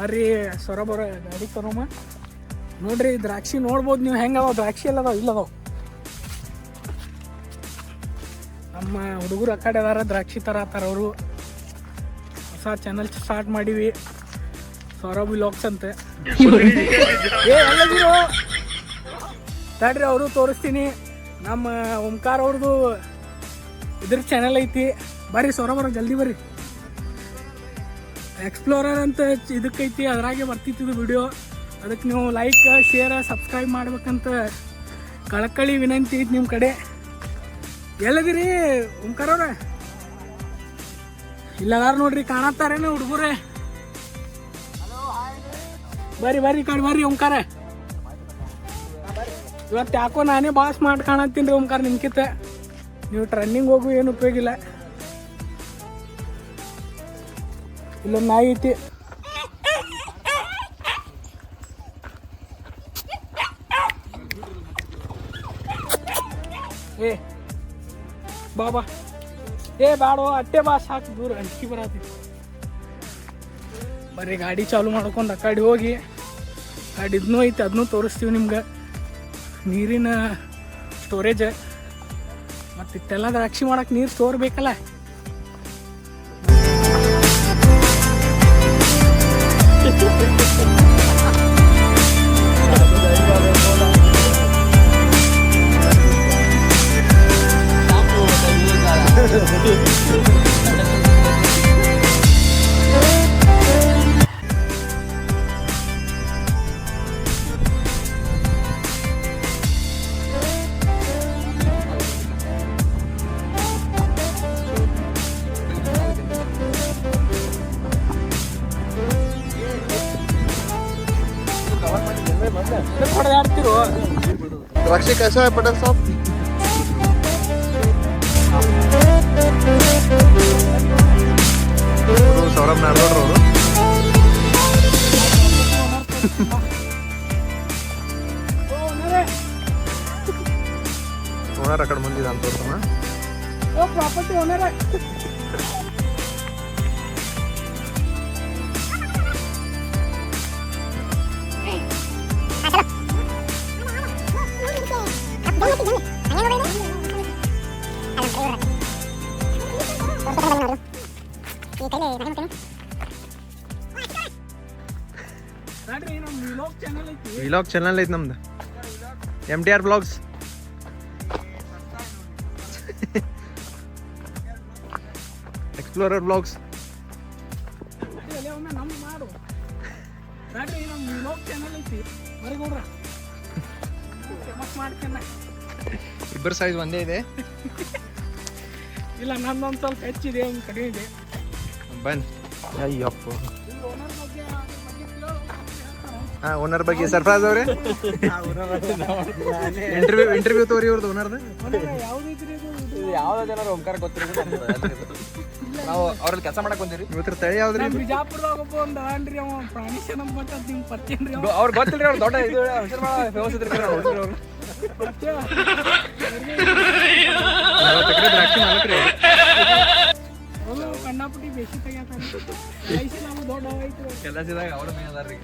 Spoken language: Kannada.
ಬರ್ರಿ ಸೊರಬರ ಗಾಡಿ ತರೋಮ ನೋಡ್ರಿ ದ್ರಾಕ್ಷಿ ನೋಡ್ಬೋದು ನೀವು ಹೆಂಗವ ದ್ರಾಕ್ಷಿ ಎಲ್ಲ ಅದಾವ ಇಲ್ಲದಾವ ನಮ್ಮ ಹುಡುಗರು ಆ ಕಡೆ ಅದಾರ ದ್ರಾಕ್ಷಿ ತರತ್ತಾರ ಅವರು ಹೊಸ ಚಾನಲ್ ಸ್ಟಾರ್ಟ್ ಮಾಡೀವಿ ಸೌರಭ್ ವ್ಲಾಗ್ಸ್ ಅಂತ ಎಲ್ಲದಿರೋ ತಡ್ರಿ ಅವರು ತೋರಿಸ್ತೀನಿ ನಮ್ಮ ಓಂಕಾರ ಅವ್ರದ್ದು ಇದ್ರ ಚಾನಲ್ ಐತಿ ಬರ್ರಿ ಸೌರಭ್ ಜಲ್ದಿ ಬರ್ರಿ ಎಕ್ಸ್ಪ್ಲೋರರ್ ಅಂತ ಇದಕ್ಕೈತಿ ಅದ್ರಾಗೆ ಬರ್ತಿತ್ತು ವಿಡಿಯೋ ಅದಕ್ಕೆ ನೀವು ಲೈಕ್ ಶೇರ್ ಸಬ್ಸ್ಕ್ರೈಬ್ ಮಾಡ್ಬೇಕಂತ ಕಳಕಳಿ ವಿನಂತಿ ಐತಿ ನಿಮ್ಮ ಕಡೆ ಎಲ್ಲದಿರಿ ಓಂಕಾರ ಅವ್ರ ಇಲ್ಲದಾರ ನೋಡ್ರಿ ಕಾಣತ್ತಾರೇನು ಹುಡುಗರೇ ಬರ್ರಿ ಬರ್ರಿ ಕಡೆ ಬರ್ರಿ ಓಂಕಾರ ಇವತ್ತು ಯಾಕೋ ನಾನೇ ಬಾಸ್ ಮಾಡಿ ಕಾಣತ್ತೀನಿ ರೀ ಓಂಕಾರ ನಿಮ್ಕಿತ್ತ ನೀವು ಟ್ರನ್ನಿಂಗ್ ಹೋಗು ಏನು ಉಪಯೋಗ ಇಲ್ಲ ಇಲ್ಲೊಂದು ನಾಯಿ ಐತಿ ಏ ಬಾಬಾ ಏ ಬ್ಯಾಡೋ ಅಟ್ಟೆ ಬಾ ಸಾಕು ದೂರ ಅಂಟಿಕೆ ಬರತಿ ಬರ್ರಿ ಗಾಡಿ ಚಾಲು ಮಾಡ್ಕೊಂಡು ಆ ಕಡೆ ಹೋಗಿ ಗಾಡಿ ಇದನ್ನೂ ಐತಿ ಅದನ್ನೂ ತೋರಿಸ್ತೀವಿ ನಿಮ್ಗೆ ನೀರಿನ ಸ್ಟೋರೇಜ್ ಮತ್ತು ಇಷ್ಟೆಲ್ಲ ದ್ರಾಕ್ಷಿ ಮಾಡಕ್ಕೆ ನೀರು ಸ್ಟೋರ್ ಬೇಕಲ್ಲ द्राक्षी कैसा है पटेल साहब सौरभ नाडोड ఓనర్ అక్కడ ముందు దాంతో ప్రాపర్టీ ఓనర్ व्लॉग ಚಾನಲ್ ಐತಿ ನಮ್ದು MTR ಬ್ಲಾಗ್ಸ್ ಎಕ್ಸ್ಪ್ಲೋರರ್ ಬ್ಲಾಗ್ಸ್ ಇಬ್ಬರು ಸೈಜ್ ಒಂದೇ ಇದೆ ಇಲ್ಲ ನಂದೊಂದು ಸ್ವಲ್ಪ ಹೆಚ್ಚಿದೆ ಒಂದು ಕಡಿಮೆ ಇದೆ ಬನ್ನಿ ಅಯ್ಯಪ್ಪ ಹಾಂ ಓನರ್ ಬಗ್ಗೆ ಸರ್ಫರಾಜ್ ಅವ್ರೆ ಇಂಟರ್ವ್ಯೂ ತೋರಿ ಇವ್ರದ್ದು ಓನರ್ದು ಯಾವ ಜನರು ಓಂಕಾರ ಗೊತ್ತಿರೋದು ನಾವು ಅವ್ರಲ್ಲಿ ಕೆಲಸ ಮಾಡಕ್ ಬಂದಿರಿ ಇವತ್ತರ ತಳಿ ಯಾವ್ದ್ರಿ ಬಿಜಾಪುರದಾಗ ಒಬ್ಬ ಒಂದು ಅನ್ರಿ ಅವ ಪ್ರಾಣಿಷನ್ ಅಂತ ನಿಮ್ಗೆ ಪತ್ತೇನ್ರಿ ಅವ್ರು ಗೊತ್ತಿಲ್ರಿ ಅವ್ರು ದೊಡ್ಡ ಇದು ಫೇಮಸ್ ಇದ್ರಿ ನೋಡ್ರಿ ಅವ್ರು ದ್ರಾಕ್ಷಿ ಮಾಲಕ್ರಿ ಕಣ್ಣಾಪಟ್ಟಿ ಬೇಸಿ ತೆಗಿಯಾಕ ದೊಡ್ಡ ಕೆಲಸದಾಗ ಅವ್ರ ಮೇ ಅದಾರ್ರಿ